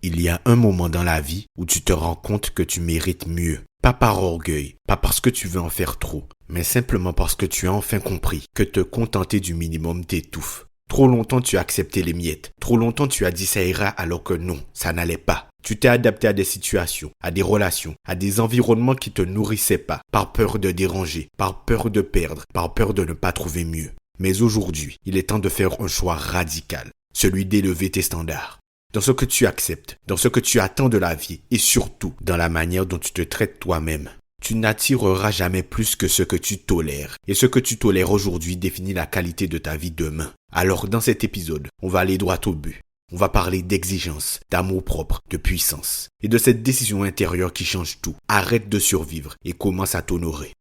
Il y a un moment dans la vie où tu te rends compte que tu mérites mieux. Pas par orgueil, pas parce que tu veux en faire trop, mais simplement parce que tu as enfin compris que te contenter du minimum t'étouffe. Trop longtemps tu as accepté les miettes. Trop longtemps tu as dit ça ira alors que non, ça n'allait pas. Tu t'es adapté à des situations, à des relations, à des environnements qui te nourrissaient pas, par peur de déranger, par peur de perdre, par peur de ne pas trouver mieux. Mais aujourd'hui, il est temps de faire un choix radical, celui d'élever tes standards. Dans ce que tu acceptes, dans ce que tu attends de la vie et surtout dans la manière dont tu te traites toi-même. Tu n'attireras jamais plus que ce que tu tolères. Et ce que tu tolères aujourd'hui définit la qualité de ta vie demain. Alors dans cet épisode, on va aller droit au but. On va parler d'exigence, d'amour propre, de puissance. Et de cette décision intérieure qui change tout. Arrête de survivre et commence à t'honorer.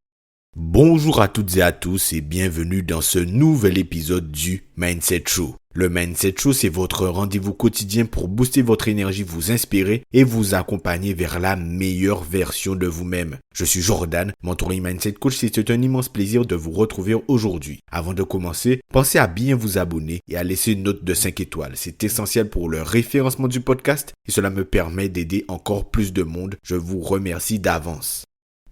Bonjour à toutes et à tous et bienvenue dans ce nouvel épisode du Mindset Show. Le Mindset Show, c'est votre rendez-vous quotidien pour booster votre énergie, vous inspirer et vous accompagner vers la meilleure version de vous-même. Je suis Jordan, mentor et Mindset Coach, c'est un immense plaisir de vous retrouver aujourd'hui. Avant de commencer, pensez à bien vous abonner et à laisser une note de 5 étoiles. C'est essentiel pour le référencement du podcast et cela me permet d'aider encore plus de monde. Je vous remercie d'avance.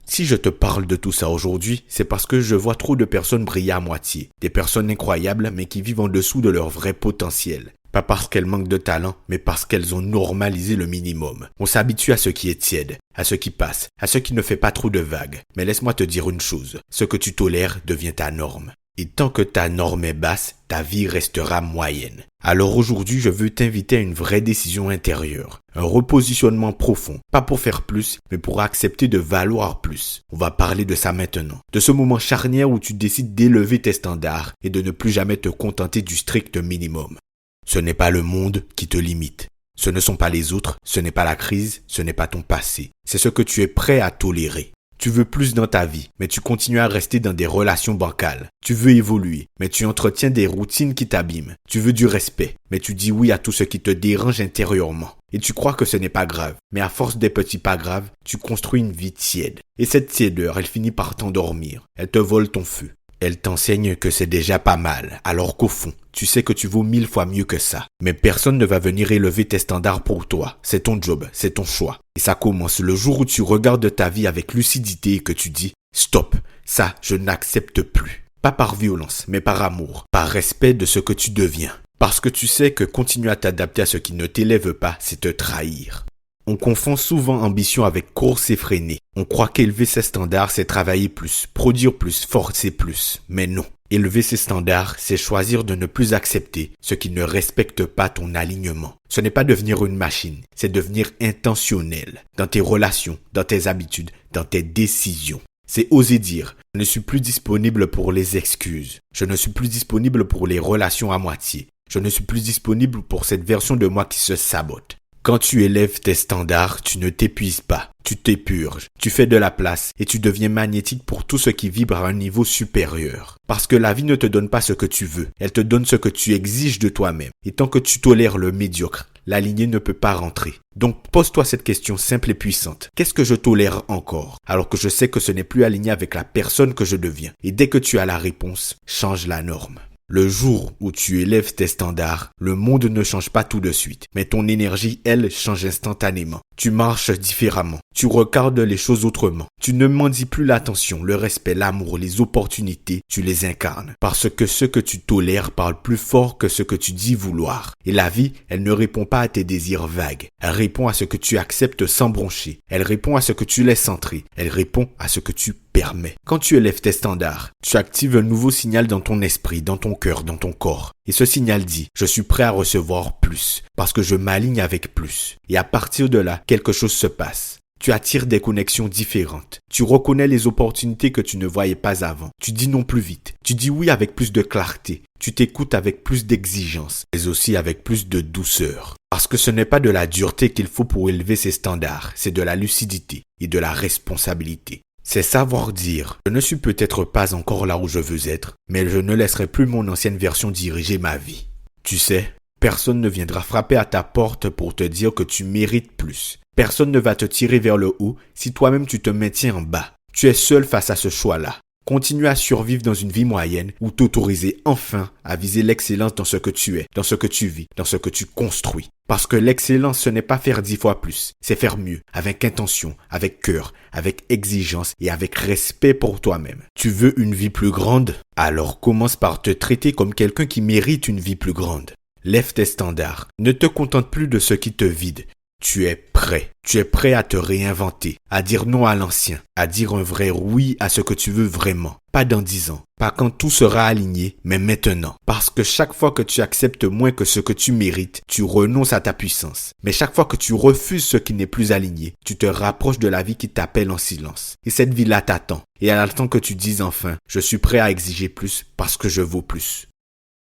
Si je te parle de tout ça aujourd'hui, c'est parce que je vois trop de personnes briller à moitié. Des personnes incroyables mais qui vivent en dessous de leur vrai potentiel. Pas parce qu'elles manquent de talent, mais parce qu'elles ont normalisé le minimum. On s'habitue à ce qui est tiède, à ce qui passe, à ce qui ne fait pas trop de vagues. Mais laisse-moi te dire une chose, ce que tu tolères devient ta norme. Et tant que ta norme est basse, ta vie restera moyenne. Alors aujourd'hui, je veux t'inviter à une vraie décision intérieure. Un repositionnement profond. Pas pour faire plus, mais pour accepter de valoir plus. On va parler de ça maintenant. De ce moment charnière où tu décides d'élever tes standards et de ne plus jamais te contenter du strict minimum. Ce n'est pas le monde qui te limite. Ce ne sont pas les autres, ce n'est pas la crise, ce n'est pas ton passé. C'est ce que tu es prêt à tolérer. Tu veux plus dans ta vie, mais tu continues à rester dans des relations bancales. Tu veux évoluer, mais tu entretiens des routines qui t'abîment. Tu veux du respect, mais tu dis oui à tout ce qui te dérange intérieurement. Et tu crois que ce n'est pas grave, mais à force des petits pas graves, tu construis une vie tiède. Et cette tiédeur, elle finit par t'endormir. Elle te vole ton feu. Elle t'enseigne que c'est déjà pas mal, alors qu'au fond, tu sais que tu vaux 1000 fois mieux que ça. Mais personne ne va venir élever tes standards pour toi. C'est ton job, c'est ton choix. Et ça commence le jour où tu regardes ta vie avec lucidité et que tu dis « Stop, ça, je n'accepte plus ». Pas par violence, mais par amour, par respect de ce que tu deviens. Parce que tu sais que continuer à t'adapter à ce qui ne t'élève pas, c'est te trahir. On confond souvent ambition avec course effrénée. On croit qu'élever ses standards, c'est travailler plus, produire plus, forcer plus. Mais non. Élever ses standards, c'est choisir de ne plus accepter ce qui ne respecte pas ton alignement. Ce n'est pas devenir une machine, c'est devenir intentionnel dans tes relations, dans tes habitudes, dans tes décisions. C'est oser dire « Je ne suis plus disponible pour les excuses. Je ne suis plus disponible pour les relations à moitié. Je ne suis plus disponible pour cette version de moi qui se sabote. » Quand tu élèves tes standards, tu ne t'épuises pas, tu t'épurges, tu fais de la place et tu deviens magnétique pour tout ce qui vibre à un niveau supérieur. Parce que la vie ne te donne pas ce que tu veux, elle te donne ce que tu exiges de toi-même. Et tant que tu tolères le médiocre, la lignée ne peut pas rentrer. Donc pose-toi cette question simple et puissante. Qu'est-ce que je tolère encore, alors que je sais que ce n'est plus aligné avec la personne que je deviens? Et dès que tu as la réponse, change la norme. Le jour où tu élèves tes standards, le monde ne change pas tout de suite, mais ton énergie, elle, change instantanément. Tu marches différemment, tu regardes les choses autrement. Tu ne mendis plus l'attention, le respect, l'amour, les opportunités, tu les incarnes. Parce que ce que tu tolères parle plus fort que ce que tu dis vouloir. Et la vie, elle ne répond pas à tes désirs vagues. Elle répond à ce que tu acceptes sans broncher. Elle répond à ce que tu laisses entrer. Elle répond à ce que tu permets. Quand tu élèves tes standards, tu actives un nouveau signal dans ton esprit, dans ton cœur, dans ton corps. Et ce signal dit, je suis prêt à recevoir plus, parce que je m'aligne avec plus. Et à partir de là, quelque chose se passe. Tu attires des connexions différentes. Tu reconnais les opportunités que tu ne voyais pas avant. Tu dis non plus vite. Tu dis oui avec plus de clarté. Tu t'écoutes avec plus d'exigence, mais aussi avec plus de douceur. Parce que ce n'est pas de la dureté qu'il faut pour élever ses standards, c'est de la lucidité et de la responsabilité. C'est savoir dire, je ne suis peut-être pas encore là où je veux être, mais je ne laisserai plus mon ancienne version diriger ma vie. Tu sais, personne ne viendra frapper à ta porte pour te dire que tu mérites plus. Personne ne va te tirer vers le haut si toi-même tu te maintiens en bas. Tu es seul face à ce choix-là. Continue à survivre dans une vie moyenne ou t'autoriser enfin à viser l'excellence dans ce que tu es, dans ce que tu vis, dans ce que tu construis. Parce que l'excellence, ce n'est pas faire 10 fois plus, c'est faire mieux, avec intention, avec cœur, avec exigence et avec respect pour toi-même. Tu veux une vie plus grande? Alors commence par te traiter comme quelqu'un qui mérite une vie plus grande. Lève tes standards. Ne te contente plus de ce qui te vide. Tu es prêt. Tu es prêt à te réinventer, à dire non à l'ancien, à dire un vrai oui à ce que tu veux vraiment. Pas dans 10 ans, pas quand tout sera aligné, mais maintenant. Parce que chaque fois que tu acceptes moins que ce que tu mérites, tu renonces à ta puissance. Mais chaque fois que tu refuses ce qui n'est plus aligné, tu te rapproches de la vie qui t'appelle en silence. Et cette vie-là t'attend. Et elle attend que tu dises enfin, je suis prêt à exiger plus parce que je vaux plus.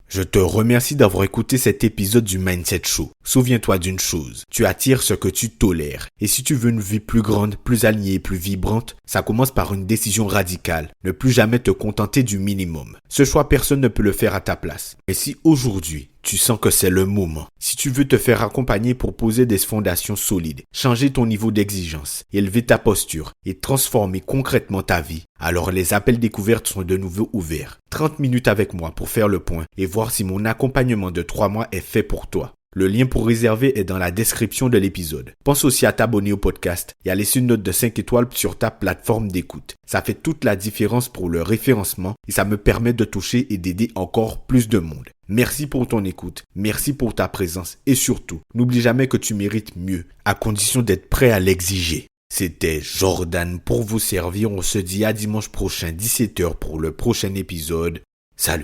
Je te remercie d'avoir écouté cet épisode du Mindset Show. Souviens-toi d'une chose, tu attires ce que tu tolères. Et si tu veux une vie plus grande, plus alignée et plus vibrante, ça commence par une décision radicale. Ne plus jamais te contenter du minimum. Ce choix, personne ne peut le faire à ta place. Mais si aujourd'hui, tu sens que c'est le moment, si tu veux te faire accompagner pour poser des fondations solides, changer ton niveau d'exigence, élever ta posture et transformer concrètement ta vie, alors les appels découvertes sont de nouveau ouverts. 30 minutes avec moi pour faire le point et voir si mon accompagnement de 3 mois est fait pour toi. Le lien pour réserver est dans la description de l'épisode. Pense aussi à t'abonner au podcast et à laisser une note de 5 étoiles sur ta plateforme d'écoute. Ça fait toute la différence pour le référencement et ça me permet de toucher et d'aider encore plus de monde. Merci pour ton écoute, merci pour ta présence et surtout, n'oublie jamais que tu mérites mieux, à condition d'être prêt à l'exiger. C'était Jordan pour vous servir. On se dit à dimanche prochain 17h pour le prochain épisode. Salut!